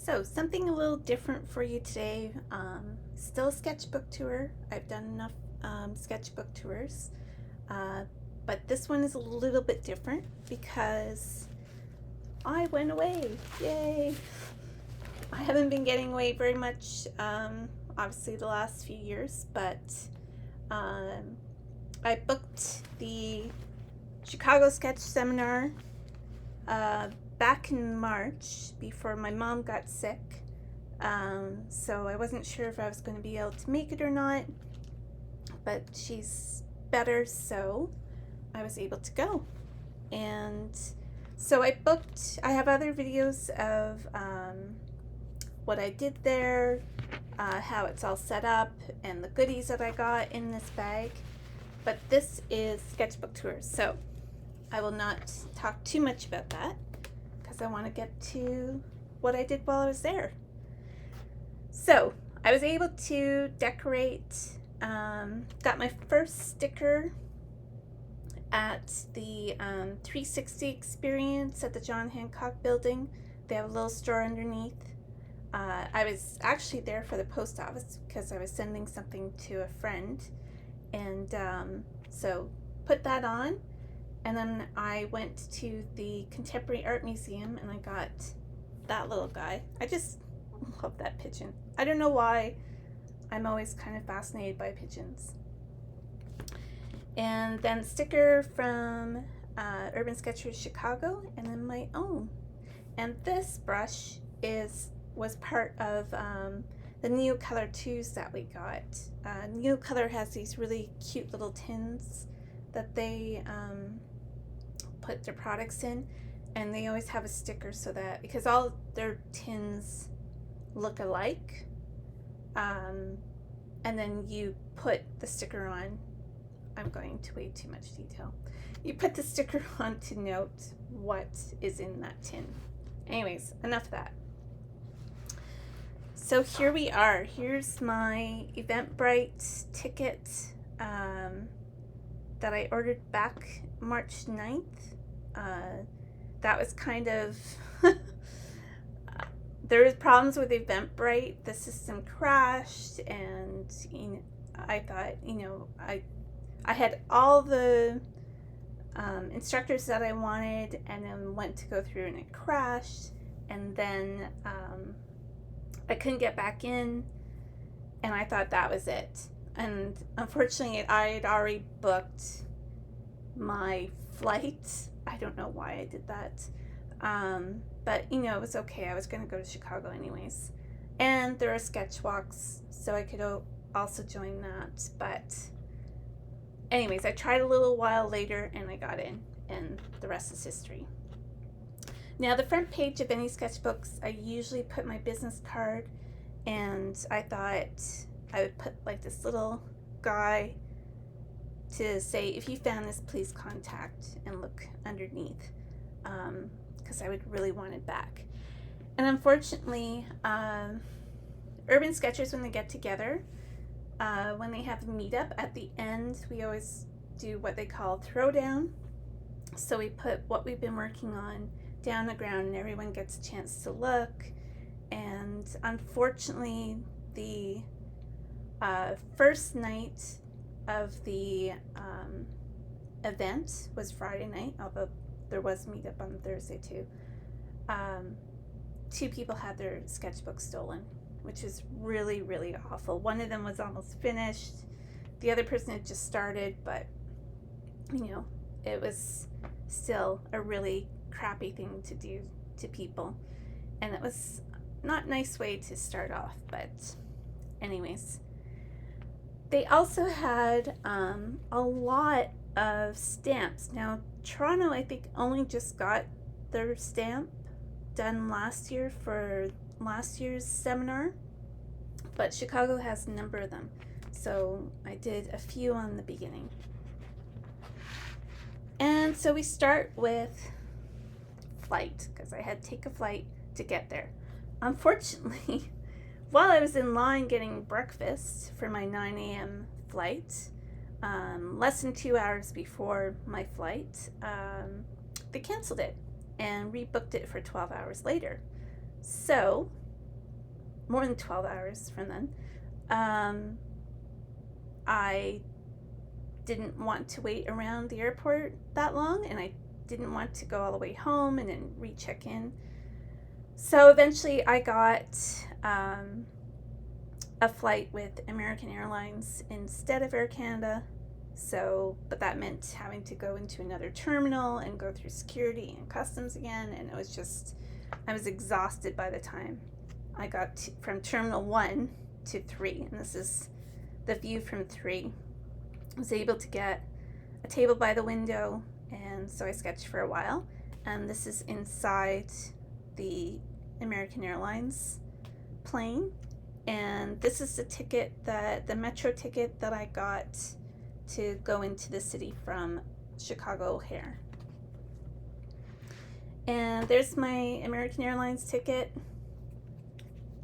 So something a little different for you today. Still a sketchbook tour. I've done enough sketchbook tours, uh, but this one is a little bit different because I went away. Yay! I haven't been getting away very much, obviously the last few years, but um, I booked the Chicago Sketch Seminar uh, back in March before my mom got sick. So I wasn't sure if I was going to be able to make it or not, but she's better, so I was able to go. And so I have other videos of what I did there, how it's all set up, and the goodies that I got in this bag. But this is sketchbook tours, so I will not talk too much about that because I want to get to what I did while I was there. So I was able to decorate, got my first sticker at the 360 experience at the John Hancock building. They have a little store underneath. I was actually there for the post office because I was sending something to a friend, and so put that on. And then I went to the Contemporary Art Museum and I got that little guy. I just love that pigeon. I don't know why. I'm always kind of fascinated by pigeons. And then sticker from Urban Sketchers Chicago, and then my own. And this brush was part of the Neocolor 2s that we got. Neocolor has these really cute little tins that they put their products in, and they always have a sticker so that, because all their tins look alike, and then you put the sticker on. I'm going to way too much detail. You put the sticker on to note what is in that tin. Anyways, enough of that. So here we are. Here's my Eventbrite ticket that I ordered back March 9th. That was kind of there was problems with Eventbrite. The system crashed, and I thought, I had all the instructors that I wanted, and then went to go through and it crashed, and then I couldn't get back in, and I thought that was it. And unfortunately, I had already booked my flight. I don't know why I did that. But, it was okay. I was going to go to Chicago anyways. And there are sketch walks, so I could also join that. But anyways, I tried a little while later, and I got in, and the rest is history. Now, the front page of any sketchbooks, I usually put my business card, and I thought I would put like this little guy to say, if you found this, please contact, and look underneath, because I would really want it back. And unfortunately, Urban Sketchers, when they get together, when they have a meetup at the end, we always do what they call throwdown. So we put what we've been working on down the ground, and everyone gets a chance to look. And unfortunately, the first night of the event was Friday night, although there was meetup on Thursday too. 2 people had their sketchbook stolen, which is really, really awful. One of them was almost finished. The other person had just started, but it was still a really crappy thing to do to people, and it was not a nice way to start off. But anyways, they also had a lot of stamps. Now, Toronto, I think, only just got their stamp done last year for last year's seminar, but Chicago has a number of them, so I did a few on the beginning. And so we start with flight, because I had to take a flight to get there. Unfortunately, while I was in line getting breakfast for my 9 a.m. flight, less than 2 hours before my flight, they canceled it and rebooked it for 12 hours later. So more than 12 hours from then. I didn't want to wait around the airport that long, and I didn't want to go all the way home and then recheck in. So eventually I got a flight with American Airlines instead of Air Canada. But that meant having to go into another terminal and go through security and customs again, and I was exhausted by the time I got from Terminal 1 to 3, and this is the view from 3. I was able to get a table by the window, and so I sketched for a while, and this is inside the American Airlines plane, and this is the metro ticket that I got to go into the city from Chicago O'Hare. And there's my American Airlines ticket.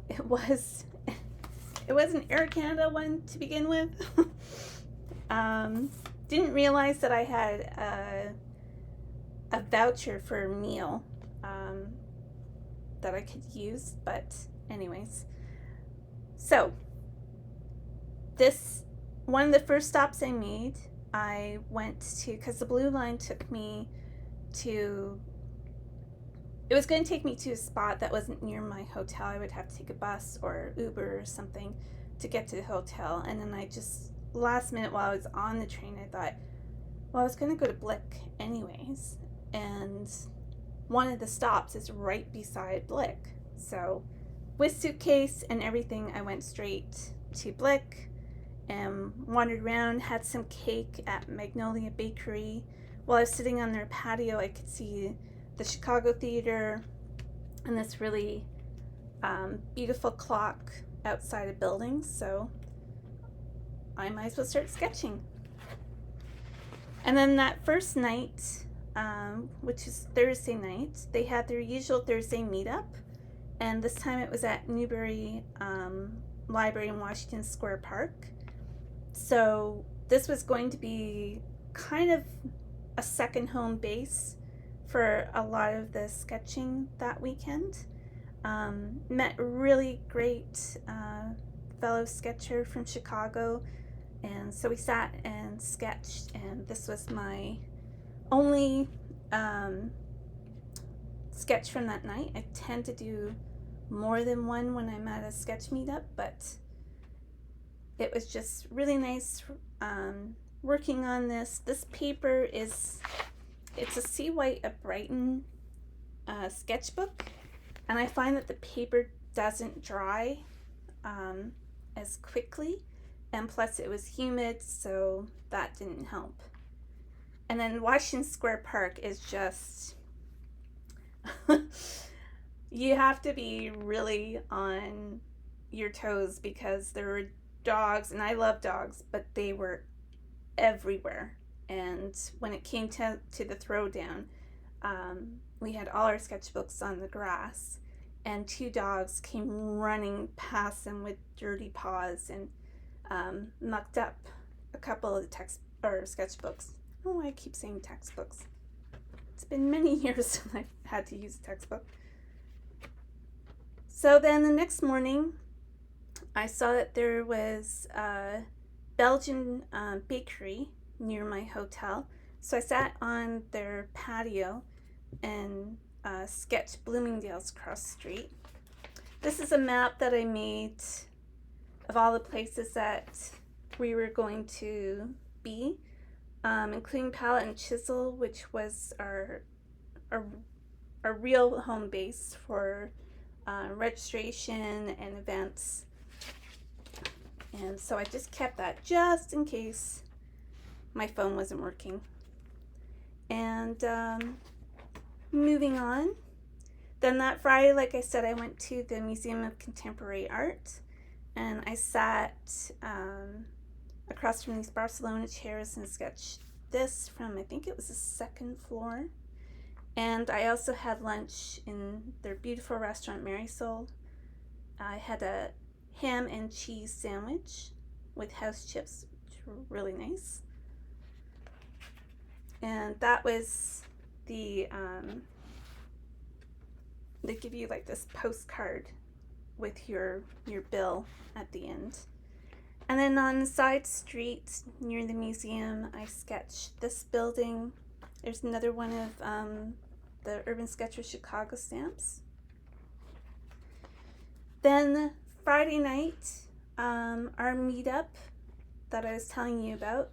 It was an Air Canada one to begin with. Didn't realize that I had a voucher for a meal that I could use, but anyways. So, one of the first stops I made, I went to, because the Blue Line took me to, it was going to take me to a spot that wasn't near my hotel. I would have to take a bus or Uber or something to get to the hotel, and then I just, last minute while I was on the train, I thought, well, I was going to go to Blick anyways, and one of the stops is right beside Blick. So with suitcase and everything, I went straight to Blick and wandered around, had some cake at Magnolia Bakery. While I was sitting on their patio, I could see the Chicago Theater and this really beautiful clock outside a building, so I might as well start sketching. And then that first night, which is Thursday night, they had their usual Thursday meetup, and this time it was at Newbury Library in Washington Square Park. So this was going to be kind of a second home base for a lot of the sketching that weekend. Met a really great fellow sketcher from Chicago, and so we sat and sketched, and this was my only sketch from that night. I tend to do more than one when I'm at a sketch meetup, but it was just really nice working on this. This paper it's a C. White of Brighton sketchbook, and I find that the paper doesn't dry as quickly, and plus it was humid, so that didn't help. And then Washington Square Park is just you have to be really on your toes, because there were dogs, and I love dogs, but they were everywhere. And when it came to the throwdown, we had all our sketchbooks on the grass, and two dogs came running past them with dirty paws and mucked up a couple of the sketchbooks. I don't know why I keep saying textbooks. It's been many years since I've had to use a textbook. So then the next morning, I saw that there was a Belgian bakery near my hotel. So I sat on their patio and sketched Bloomingdale's across the street. This is a map that I made of all the places that we were going to be, including Palette and Chisel, which was our real home base for registration and events. And so I just kept that just in case my phone wasn't working. And moving on, then that Friday, like I said, I went to the Museum of Contemporary Art, and I sat across from these Barcelona chairs and sketched this from, I think it was the second floor. And I also had lunch in their beautiful restaurant, Marisol. I had a ham and cheese sandwich with house chips, which were really nice. And that was they give you like this postcard with your bill at the end. And then on the side street near the museum, I sketched this building. There's another one of the Urban Sketcher Chicago stamps. Then Friday night, our meetup that I was telling you about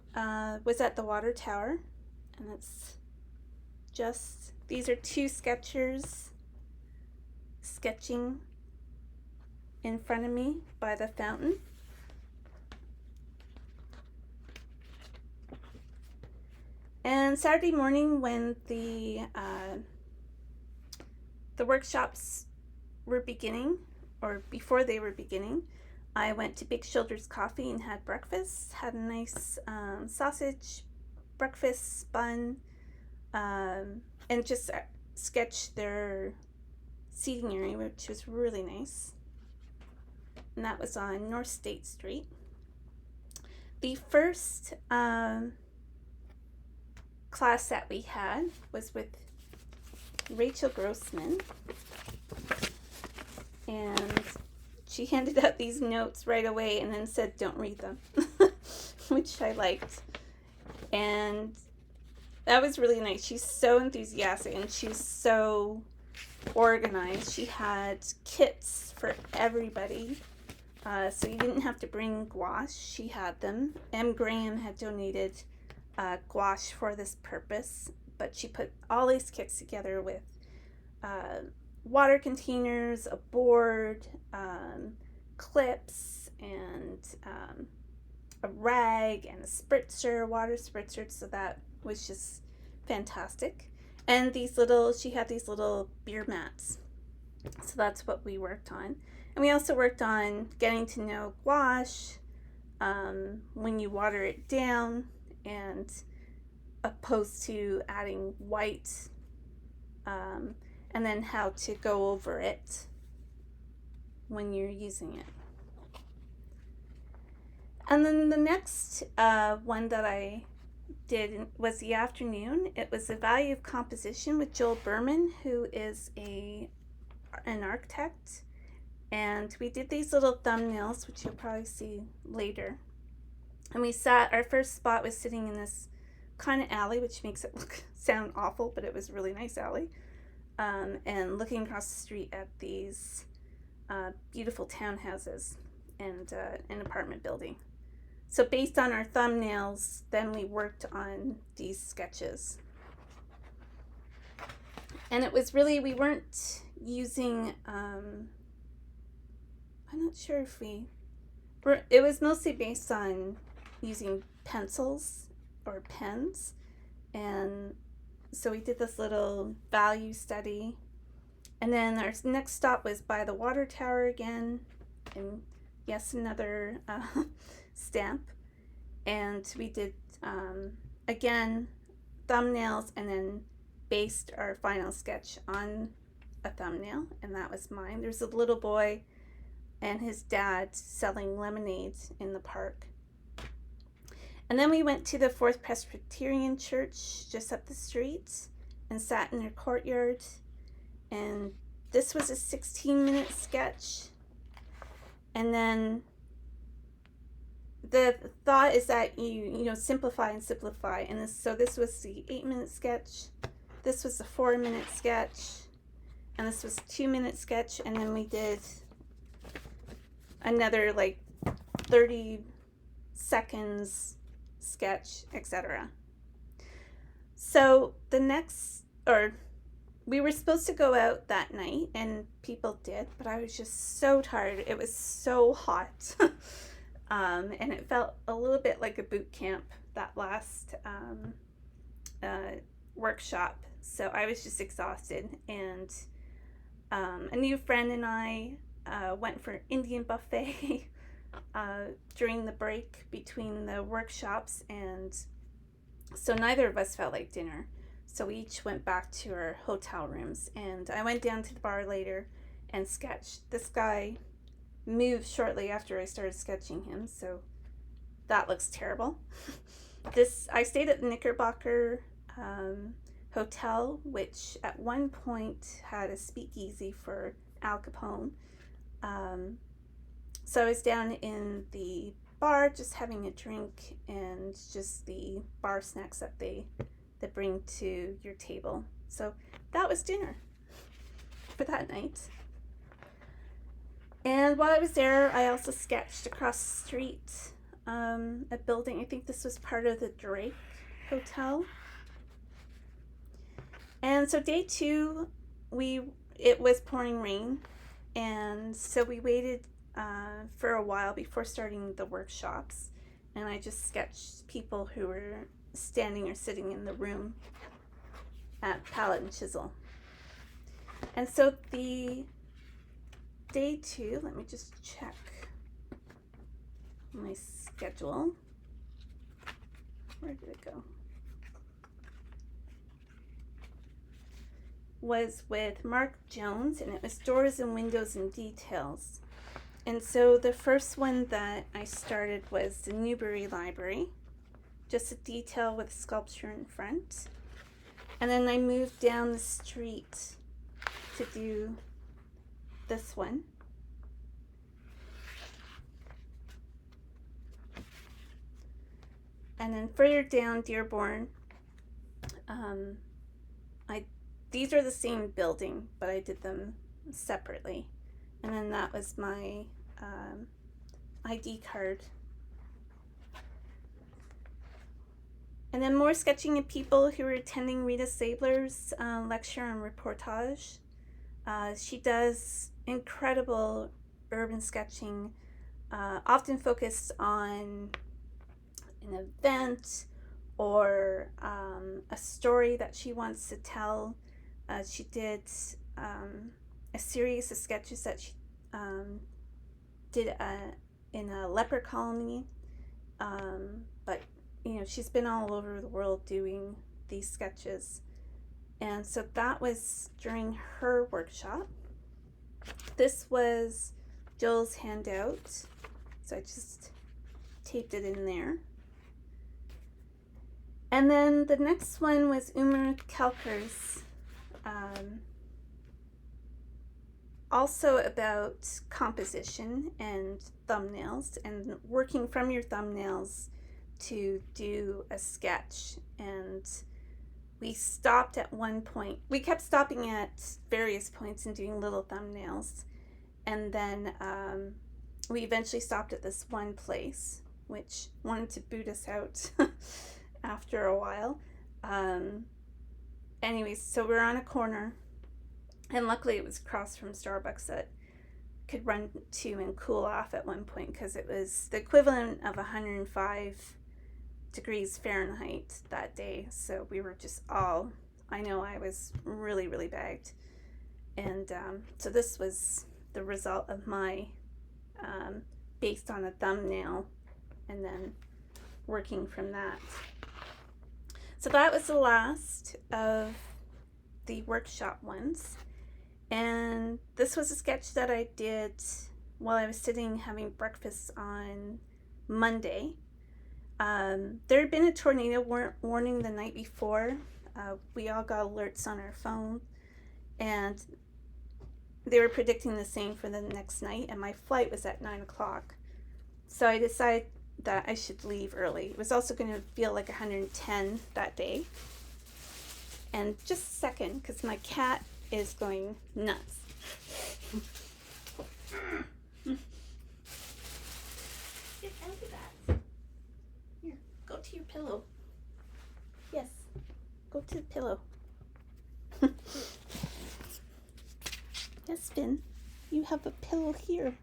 was at the water tower. And it's just, these are two sketchers sketching in front of me by the fountain. And Saturday morning, when the workshops were beginning, or before they were beginning, I went to Big Shoulders Coffee and had breakfast. Had a nice sausage breakfast bun, and just sketched their seating area, which was really nice. And that was on North State Street. The first class that we had was with Rachel Grossman, and she handed out these notes right away and then said don't read them, which I liked. And that was really nice. She's so enthusiastic and she's so organized. She had kits for everybody, so you didn't have to bring gouache. She had them. M. Graham had donated gouache for this purpose, but she put all these kits together with water containers, a board, clips, and a rag and a spritzer, water spritzer, so that was just fantastic. And she had these little beer mats, so that's what we worked on. And we also worked on getting to know gouache, when you water it down, and opposed to adding white, and then how to go over it when you're using it. And then the next one that I did was the afternoon. It was the value of composition with Joel Berman, who is an architect. And we did these little thumbnails, which you'll probably see later. And our first spot was sitting in this kind of alley, which makes it sound awful, but it was a really nice alley. And looking across the street at these beautiful townhouses and an apartment building. So based on our thumbnails, then we worked on these sketches. And it was really, we weren't using, I'm not sure if it was mostly based on using pencils or pens. And so we did this little value study. And then our next stop was by the water tower again. And yes, another stamp. And we did, again, thumbnails, and then based our final sketch on a thumbnail. And that was mine. There's a little boy and his dad selling lemonade in the park. And then we went to the Fourth Presbyterian Church just up the street and sat in their courtyard. And this was a 16-minute sketch. And then the thought is that you simplify and simplify. And this was the 8-minute sketch. This was the 4-minute sketch. And this was a 2-minute sketch. And then we did another 30 seconds sketch, etc. So we were supposed to go out that night, and people did, but I was just so tired. It was so hot. And it felt a little bit like a boot camp, that last workshop. So I was just exhausted. And a new friend and I went for Indian buffet during the break between the workshops, and so neither of us felt like dinner. So we each went back to our hotel rooms, and I went down to the bar later and sketched. This guy moved shortly after I started sketching him, so that looks terrible. I stayed at the Knickerbocker Hotel, which at one point had a speakeasy for Al Capone. So I was down in the bar just having a drink and just the bar snacks that they bring to your table. So that was dinner for that night. And while I was there, I also sketched across the street a building. I think this was part of the Drake Hotel. And so day 2, it was pouring rain, and so we waited for a while before starting the workshops, and I just sketched people who were standing or sitting in the room at palette and chisel. And so the day 2, let me just check my schedule. Where did it go? Was with Mark Jones, and it was doors and windows and details. And so the first one that I started was the Newbury Library, just a detail with a sculpture in front. And then I moved down the street to do this one. And then further down Dearborn, these are the same building, but I did them separately. And then that was my ID card. And then more sketching of people who were attending Rita Sabler's lecture and reportage. She does incredible urban sketching, often focused on an event or a story that she wants to tell. She did a series of sketches that she did in a leper colony, but she's been all over the world doing these sketches, and so that was during her workshop. This was Jill's handout, so I just taped it in there. And then the next one was Umar Kelker's, also about composition and thumbnails, and working from your thumbnails to do a sketch. And we stopped at one point. We kept stopping at various points and doing little thumbnails, and then we eventually stopped at this one place, which wanted to boot us out after a while. Anyways, so we're on a corner, and luckily it was across from Starbucks that could run to and cool off at one point, because it was the equivalent of 105 degrees Fahrenheit that day. So we were just all, I was really, really bagged. And so this was the result of my, based on a thumbnail, and then working from that. So that was the last of the workshop ones. And this was a sketch that I did while I was sitting having breakfast on Monday. There had been a tornado warning the night before. We all got alerts on our phone, and they were predicting the same for the next night, and my flight was at 9 o'clock. So I decided that I should leave early. It was also going to feel like 110 that day. And just a second, because my cat is going nuts. Get out of that. Here, go to your pillow. Yes, go to the pillow. Yes, Finn, you have a pillow here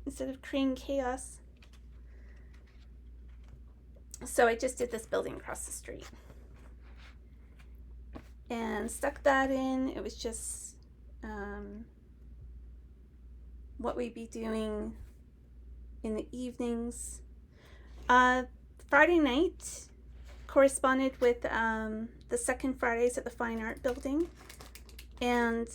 instead of creating chaos. So I just did this building across the street and stuck that in. It was just what we'd be doing in the evenings. Friday night corresponded with the second Fridays at the Fine Art Building, and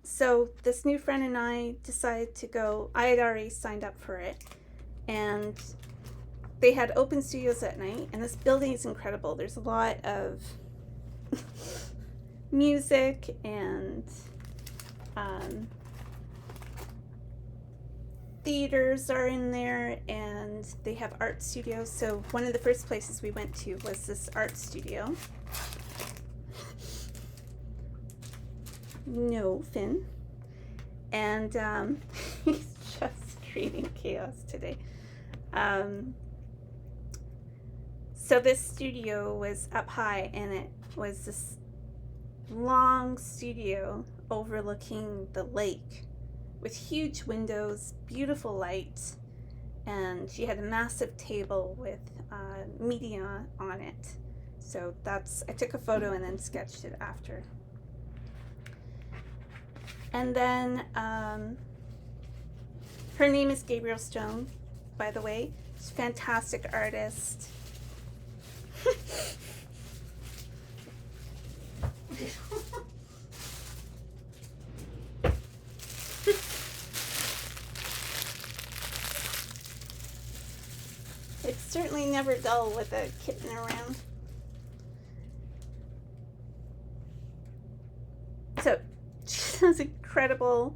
so this new friend and I decided to go. I had already signed up for it, and they had open studios at night, and this building is incredible. There's a lot of music and theaters are in there, and they have art studios. So one of the first places we went to was this art studio. No, Finn. And he's just creating chaos today. So this studio was up high, and it was this long studio overlooking the lake with huge windows, beautiful light, and she had a massive table with media on it. So I took a photo and then sketched it after. And then her name is Gabrielle Stone, by the way. She's a fantastic artist. It's certainly never dull with a kitten around. So she's an incredible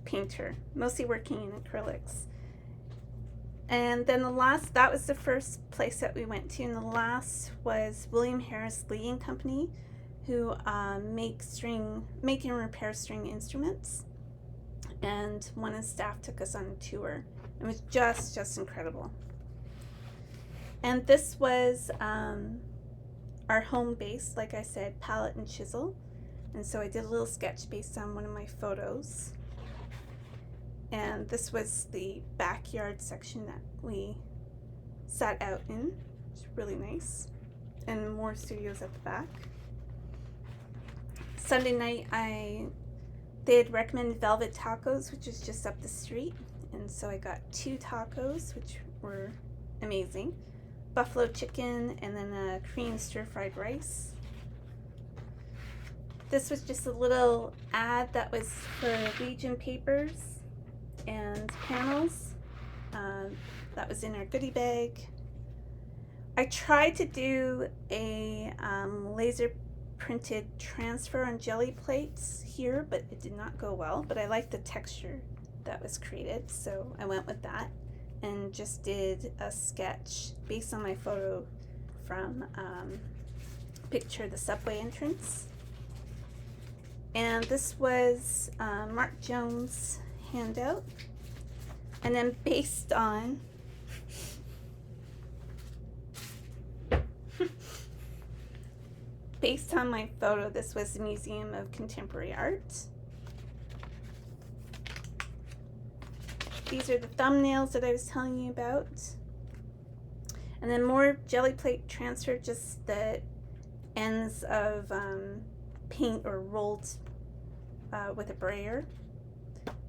painter, mostly working in acrylics. And then that was the first place that we went to, and the last was William Harris Lee and Company, who make and repair string instruments. And one of the staff took us on a tour. It was just incredible. And this was our home base, like I said, palette and chisel. And so I did a little sketch based on one of my photos. And this was the backyard section that we sat out in. It's really nice. And more studios at the back. Sunday night, they had recommended Velvet Tacos, which is just up the street. And so I got 2 tacos, which were amazing. Buffalo chicken, and then a Korean stir-fried rice. This was just a little ad that was for Legion papers and panels. That was in our goodie bag. I tried to do a laser printed transfer on jelly plates here, but it did not go well. But I liked the texture that was created, so I went with that and just did a sketch based on my photo from Picture the Subway entrance. And this was Mark Jones' handout. And then based on my photo, this was the Museum of Contemporary Art. These are the thumbnails that I was telling you about. And then more jelly plate transfer, just the ends of paint or rolled with a brayer.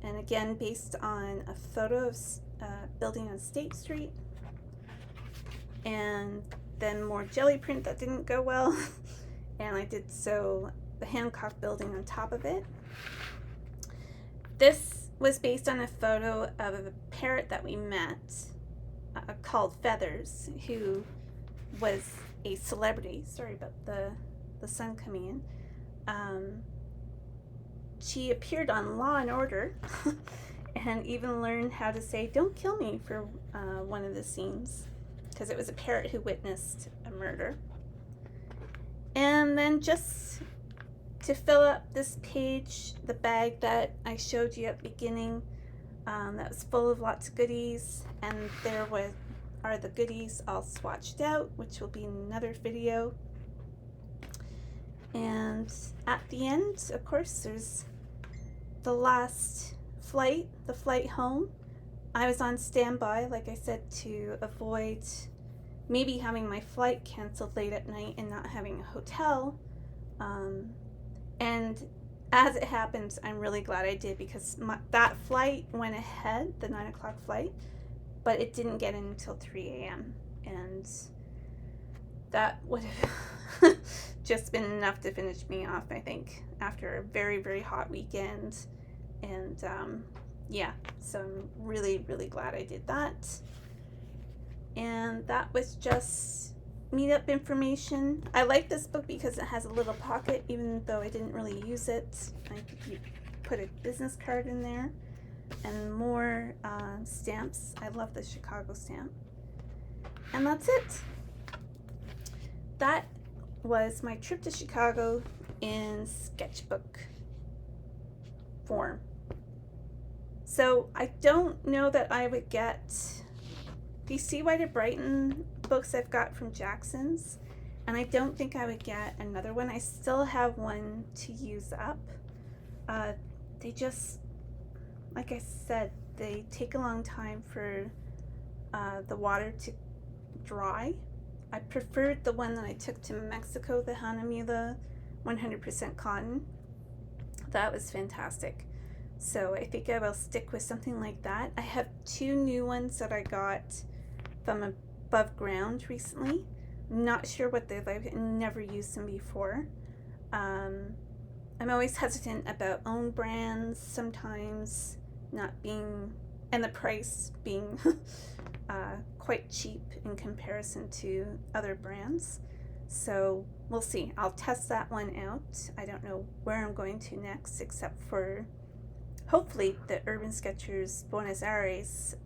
And again, based on a photo of building on State Street. And then more jelly print that didn't go well. And I did the Hancock building on top of it. This was based on a photo of a parrot that we met called Feathers, who was a celebrity. Sorry about the sun coming in. She appeared on Law and Order and even learned how to say "don't kill me" for one of the scenes, because it was a parrot who witnessed a murder. And then just to fill up this page, the bag that I showed you at the beginning, that was full of lots of goodies, and there are the goodies all swatched out, which will be in another video. And at the end, of course, there's the last flight, the flight home. I was on standby, like I said, to avoid maybe having my flight canceled late at night and not having a hotel. And as it happens, I'm really glad I did, because that flight went ahead, the 9 o'clock flight, but it didn't get in until 3 a.m. And that would have just been enough to finish me off, I think, after a very, very hot weekend. And yeah, so I'm really, really glad I did that. And that was just meetup information. I like this book because it has a little pocket, even though I didn't really use it. I could put a business card in there. and more stamps. I love the Chicago stamp. And that's it. That was my trip to Chicago in sketchbook form. So I don't know that I would get the See Why to Brighten books I've got from Jackson's, and I don't think I would get another one. I still have one to use up. They just, like I said, they take a long time for the water to dry. I preferred the one that I took to Mexico, the Hanamula 100% cotton. That was fantastic. So I think I will stick with something like that. I have 2 new ones that I got from Above Ground recently. I'm not sure what they're like. I've never used them before. I'm always hesitant about own brands sometimes not being, and the price being quite cheap in comparison to other brands. So we'll see. I'll test that one out. I don't know where I'm going to next, except for hopefully the Urban Sketchers Buenos Aires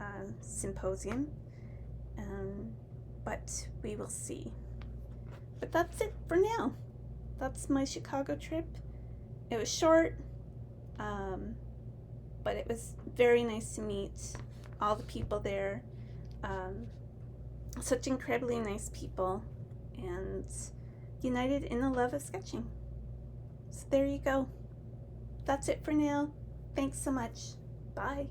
symposium. But we will see. But that's it for now. That's my Chicago trip. It was short, but it was very nice to meet all the people there. Such incredibly nice people, and united in the love of sketching. So there you go. That's it for now. Thanks so much. Bye.